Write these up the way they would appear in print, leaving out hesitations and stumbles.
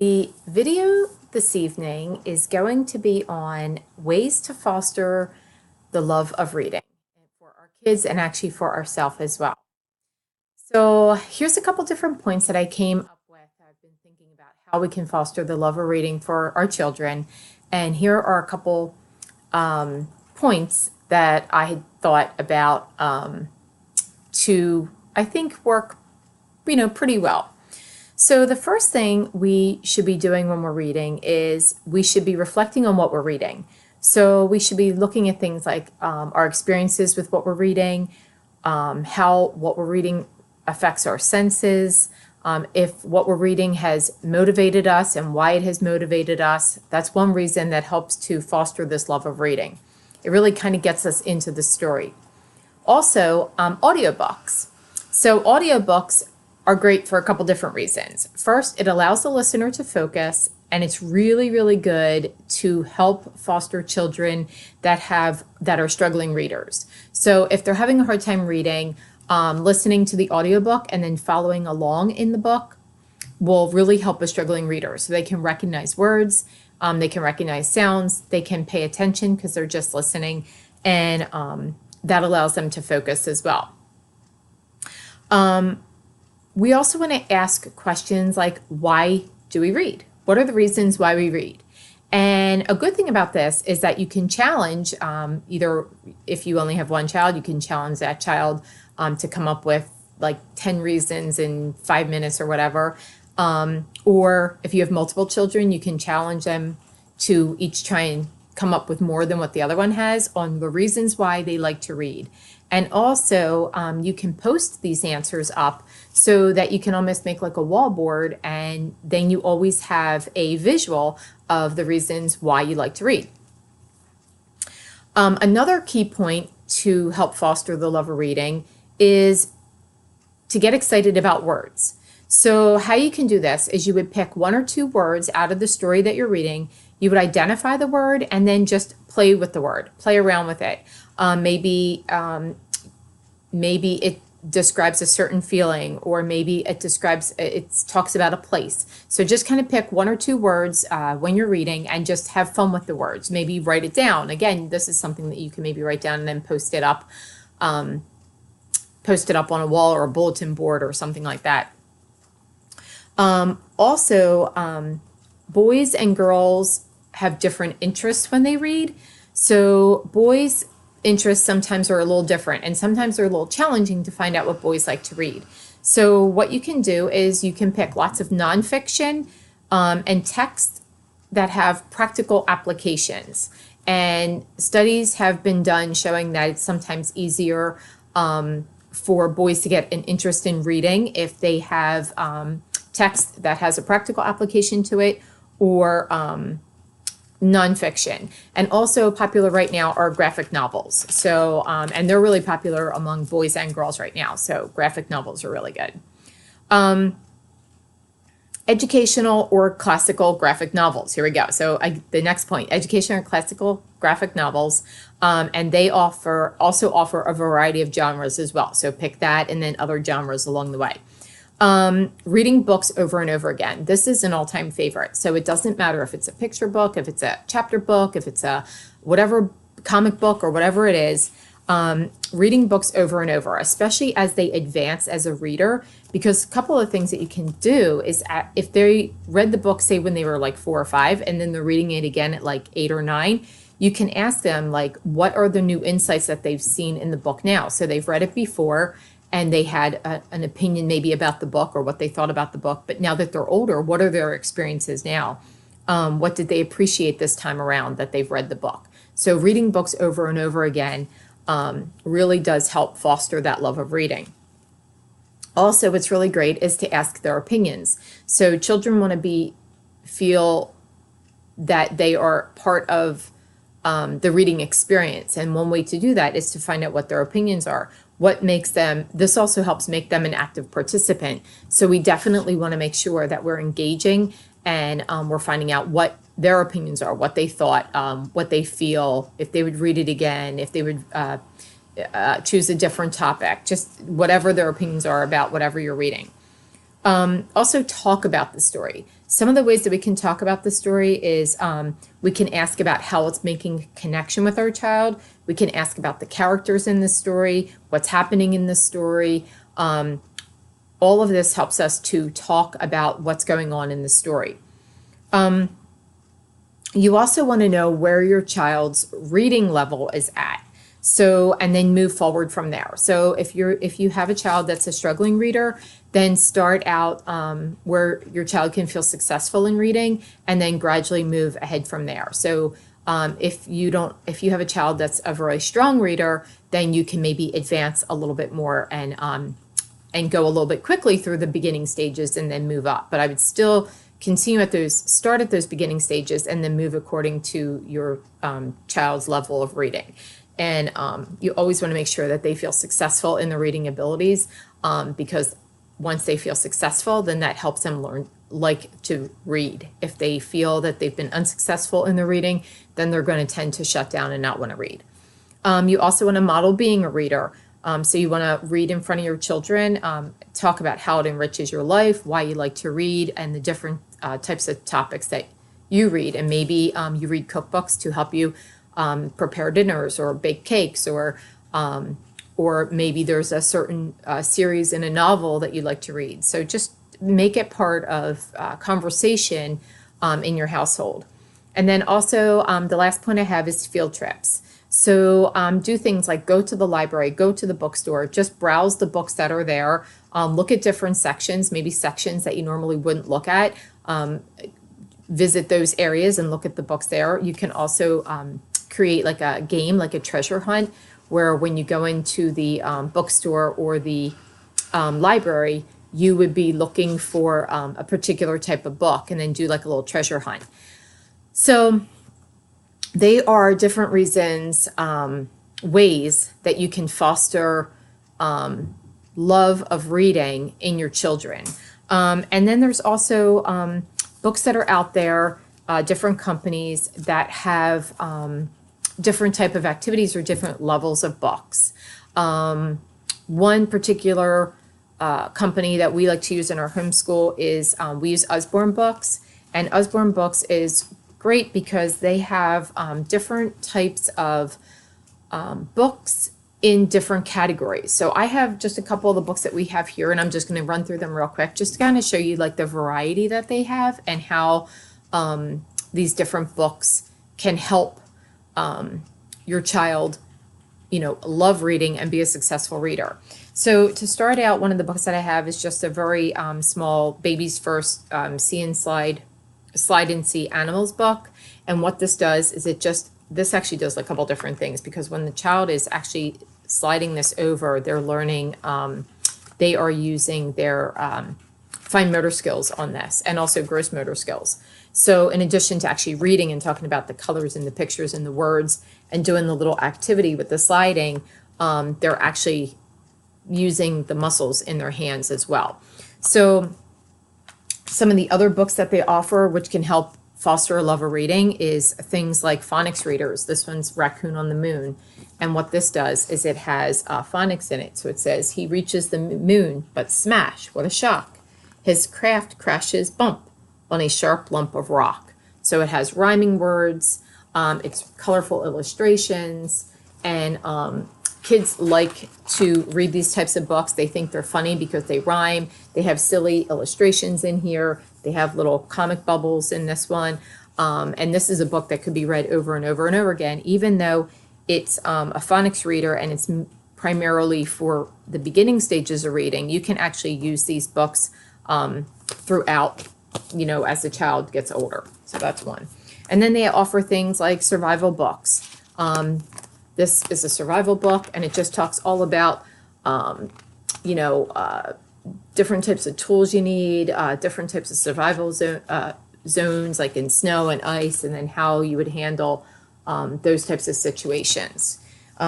The video this evening is going to be on ways to foster the love of reading for our kids and actually for ourselves as well. So here's a couple different points that I came up with. I've been thinking about how we can foster the love of reading for our children. And here are a couple points that I had thought about to, I think, work, pretty well. So the first thing we should be doing when we're reading is we should be reflecting on what we're reading. So we should be looking at things like our experiences with what we're reading, how what we're reading affects our senses, if what we're reading has motivated us and why it has motivated us. That's one reason that helps to foster this love of reading. It really kind of gets us into the story. Also, audiobooks. So audiobooks are great for a couple different reasons. First, it allows the listener to focus, and it's really, really good to help foster children that are struggling readers. So if they're having a hard time reading, listening to the audiobook and then following along in the book will really help a struggling reader. So they can recognize words, they can recognize sounds, they can pay attention because they're just listening, and that allows them to focus as well. We also want to ask questions like, why do we read? What are the reasons why we read? And a good thing about this is that you can challenge, either if you only have one child, you can challenge that child to come up with like 10 reasons in 5 minutes or whatever. Or if you have multiple children, you can challenge them to each try and come up with more than what the other one has on the reasons why they like to read. And also, you can post these answers up so that you can almost make like a wall board, and then you always have a visual of the reasons why you like to read. Another key point to help foster the love of reading is to get excited about words. So how you can do this is you would pick one or two words out of the story that you're reading. You would identify the word and then just play with the word, play around with it. Maybe it describes a certain feeling, or maybe it talks about a place. So just kind of pick one or two words when you're reading and just have fun with the words. Maybe write it down. Again, this is something that you can maybe write down and then post it up on a wall or a bulletin board or something like that. Also, boys and girls have different interests when they read. So boys' interests sometimes are a little different, and sometimes they're a little challenging to find out what boys like to read. So what you can do is you can pick lots of nonfiction and texts that have practical applications. And studies have been done showing that it's sometimes easier for boys to get an interest in reading if they have text that has a practical application to it, or nonfiction. And also popular right now are graphic novels. So, and they're really popular among boys and girls right now. So graphic novels are really good. Educational or classical graphic novels. Here we go. So the next point, educational or classical graphic novels. And they also offer a variety of genres as well. So pick that and then other genres along the way. Reading books over and over again. This is an all-time favorite. So it doesn't matter if it's a picture book, if it's a chapter book, if it's a whatever comic book or whatever it is, reading books over and over, especially as they advance as a reader, because a couple of things that you can do is if they read the book, say when they were like 4 or 5, and then they're reading it again at like 8 or 9, you can ask them like, what are the new insights that they've seen in the book now? So they've read it before, and they had an opinion maybe about the book or what they thought about the book. But now that they're older, what are their experiences now? What did they appreciate this time around that they've read the book? So reading books over and over again really does help foster that love of reading. Also, what's really great is to ask their opinions. So children want to feel that they are part of the reading experience. And one way to do that is to find out what their opinions are. What makes them, this also helps make them an active participant. So we definitely want to make sure that we're engaging and we're finding out what their opinions are, what they thought, what they feel, if they would read it again, if they would choose a different topic, just whatever their opinions are about whatever you're reading. Also talk about the story. Some of the ways that we can talk about the story is we can ask about how it's making connection with our child. We can ask about the characters in the story, what's happening in the story. All of this helps us to talk about what's going on in the story. You also want to know where your child's reading level is at. So, and then move forward from there. So if you have a child that's a struggling reader, then start out where your child can feel successful in reading, and then gradually move ahead from there. So if you have a child that's a very strong reader, then you can maybe advance a little bit more and go a little bit quickly through the beginning stages and then move up. But I would still start at those beginning stages and then move according to your child's level of reading. And you always want to make sure that they feel successful in their reading abilities, because once they feel successful, then that helps them learn to read. If they feel that they've been unsuccessful in their reading, then they're going to tend to shut down and not want to read. You also want to model being a reader. So you want to read in front of your children, talk about how it enriches your life, why you like to read, and the different types of topics that you read. And maybe you read cookbooks to help you prepare dinners or bake cakes, or maybe there's a certain series in a novel that you like to read. So just make it part of conversation in your household. And then also the last point I have is field trips. So do things like go to the library, go to the bookstore, just browse the books that are there, look at different sections, maybe sections that you normally wouldn't look at, visit those areas and look at the books there. You can also create like a game, like a treasure hunt, where when you go into the bookstore or the library, you would be looking for a particular type of book and then do like a little treasure hunt. So they are different reasons, ways that you can foster love of reading in your children. And then there's also books that are out there, different companies that have different type of activities or different levels of books. One particular company that we like to use in our homeschool is we use Usborne Books, and Usborne Books is great because they have different types of books in different categories. So I have just a couple of the books that we have here, and I'm just going to run through them real quick just to kind of show you like the variety that they have and how these different books can help your child, love reading and be a successful reader. So to start out, one of the books that I have is just a very small Baby's First See and Slide and See Animals book. And what this does is this actually does a couple different things, because when the child is actually sliding this over, they're learning, they are using their fine motor skills on this, and also gross motor skills. So in addition to actually reading and talking about the colors and the pictures and the words and doing the little activity with the sliding, they're actually using the muscles in their hands as well. So some of the other books that they offer, which can help foster a love of reading, is things like phonics readers. This one's Raccoon on the Moon. And what this does is it has phonics in it. So it says, he reaches the moon, but smash, what a shock. His craft crashes bump on a sharp lump of rock. So it has rhyming words, it's colorful illustrations, and kids like to read these types of books. They think they're funny because they rhyme. They have silly illustrations in here. They have little comic bubbles in this one. And this is a book that could be read over and over and over again, even though it's a phonics reader and it's primarily for the beginning stages of reading. You can actually use these books throughout, as the child gets older. So that's one. And then they offer things like survival books. This is a survival book, and it just talks all about, different types of tools you need, different types of survival zones, like in snow and ice, and then how you would handle those types of situations.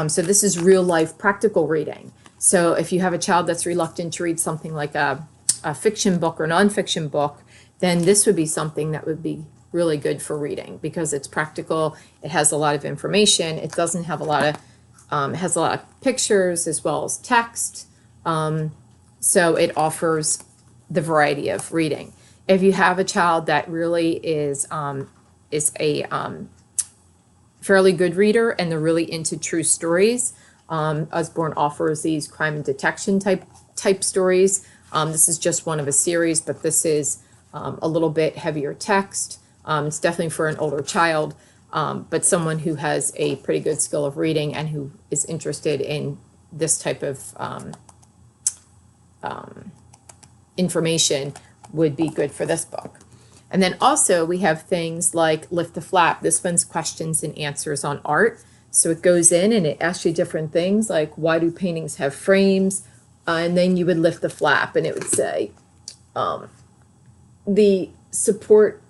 So this is real life practical reading. So if you have a child that's reluctant to read something like a fiction book or nonfiction book, then this would be something that would be really good for reading, because it's practical. It has a lot of information. It doesn't have a lot of, has a lot of pictures as well as text. So it offers the variety of reading. If you have a child that really is a fairly good reader and they're really into true stories, Usborne offers these crime and detection type stories. This is just one of a series, but this is a little bit heavier text. It's definitely for an older child, but someone who has a pretty good skill of reading and who is interested in this type of information would be good for this book. And then also we have things like Lift the Flap. This one's questions and answers on art. So it goes in and it asks you different things like, why do paintings have frames? And then you would lift the flap and it would say the support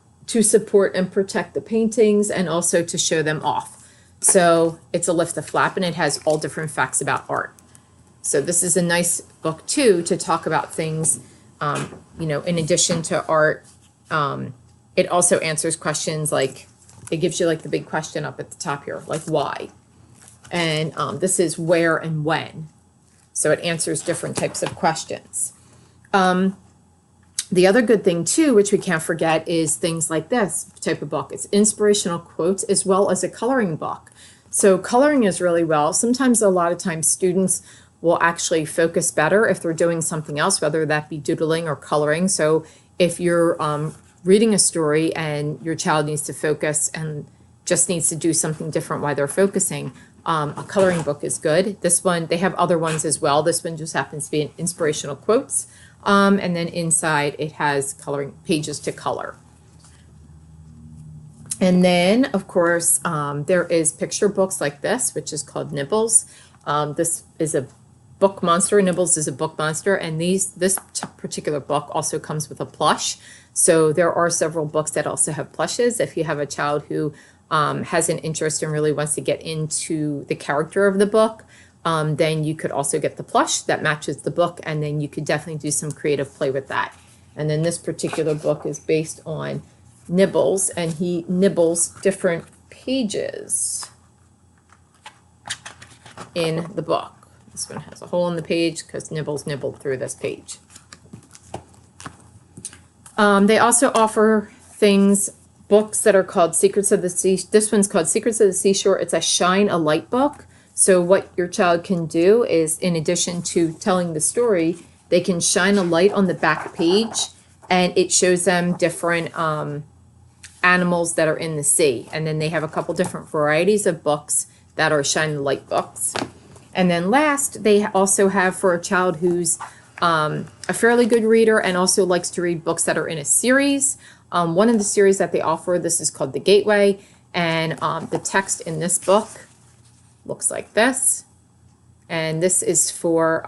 and protect the paintings and also to show them off. So it's a lift the flap and it has all different facts about art. So this is a nice book too to talk about things, in addition to art. It also answers questions like, it gives you like the big question up at the top here, like why? And this is where and when. So it answers different types of questions. The other good thing too, which we can't forget, is things like this type of book. It's inspirational quotes as well as a coloring book. So coloring is really well. Sometimes, a lot of times, students will actually focus better if they're doing something else, whether that be doodling or coloring. So if you're reading a story and your child needs to focus and just needs to do something different while they're focusing, a coloring book is good. This one, they have other ones as well. This one just happens to be an inspirational quotes. And then inside it has coloring pages to color. And then, of course, there is picture books like this, which is called Nibbles. This is a book monster. Nibbles is a book monster. And this particular book also comes with a plush. So there are several books that also have plushes. If you have a child who has an interest and really wants to get into the character of the book, then you could also get the plush that matches the book, and then you could definitely do some creative play with that. And then this particular book is based on Nibbles, and he nibbles different pages in the book. This one has a hole in the page because Nibbles nibbled through this page. They also offer books that are called Secrets of the Sea. This one's called Secrets of the Seashore. It's a shine a light book. So what your child can do is, in addition to telling the story, they can shine a light on the back page, and it shows them different animals that are in the sea. And then they have a couple different varieties of books that are shine the light books. And then last, they also have for a child who's a fairly good reader and also likes to read books that are in a series. One of the series that they offer, this is called The Gateway, and the text in this book looks like this. And this is for,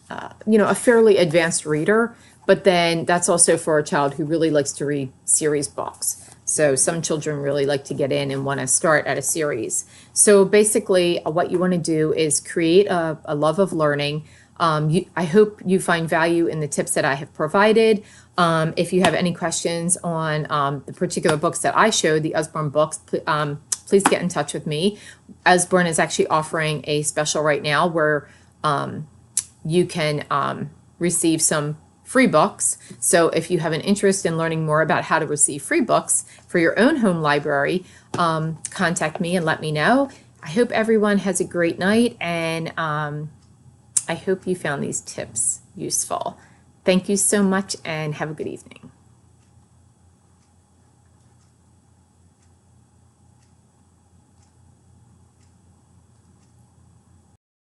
a fairly advanced reader, but then that's also for a child who really likes to read series books. So some children really like to get in and want to start at a series. So basically what you want to do is create a love of learning. I hope you find value in the tips that I have provided. If you have any questions on the particular books that I showed, the Usborne books, please get in touch with me. Usborne is actually offering a special right now where you can receive some free books. So if you have an interest in learning more about how to receive free books for your own home library, contact me and let me know. I hope everyone has a great night, and I hope you found these tips useful. Thank you so much and have a good evening.